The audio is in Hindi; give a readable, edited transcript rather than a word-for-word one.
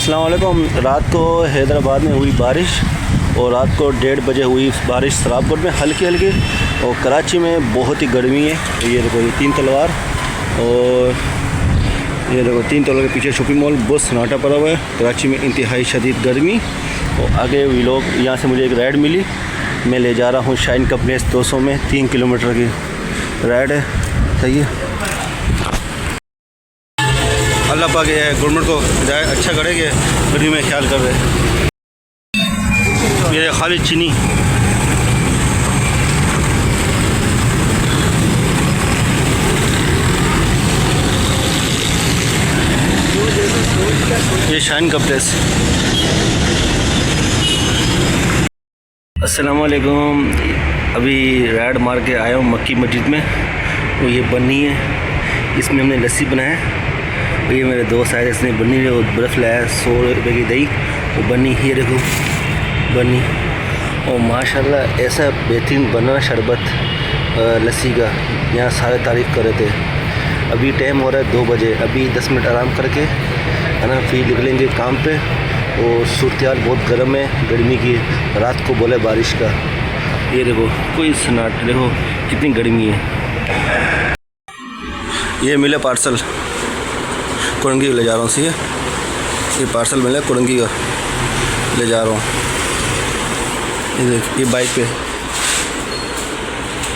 अस्सलाम वालेकुम। रात को हैदराबाद में हुई बारिश और रात को 1:30 बजे हुई बारिश सराबपुर में हल्की हल्की, और कराची में बहुत ही गर्मी है। ये देखो ये 3 तलवार, और ये देखो 3 तलवार के पीछे शॉपिंग मॉल, बहुत सन्नाटा पड़ा हुआ है। कराची में इंतहाई शदीद गर्मी। और आगे भी लोग, यहाँ से मुझे एक राइड मिली, मैं ले जा रहा हूँ शाइन का प्लेस 200 में 3 किलोमीटर की राइड है। सही है, अल्लाह पाक गवर्नमेंट को अच्छा करेंगे, गर्मी में ख्याल कर रहे। ये खाली चीनी, ये शाइन का प्लेस। अस्सलाम वालेकुम। अभी राइड मार के आया हूँ मक्की मस्जिद में। वो ये बन्नी है, इसमें हमने लस्सी बनाया है। ये मेरे दोस्त आए, इसने बन्नी में वो बर्फ़ लाया 100 रुपये की दही, वो बन्नी, ये देखो बन्नी। और माशाल्लाह ऐसा बेहतरीन बना शरबत लस्सी का, यहाँ सारे तारीफ़ कर रहे थे। अभी टाइम हो रहा है 2 बजे, अभी 10 मिनट आराम करके है ना फिर निकलेंगे काम पे। और सूरत बहुत गर्म है, गर्मी की, रात को बोले बारिश का। ये देखो कोई सन्नाटा, देखो कितनी गर्मी है। ये मिले पार्सल, कुरंगी ले जा रहा हूँ। सी ये पार्सल मिला कुरंगी का, ले जा रहा हूँ। ये देख, ये बाइक पे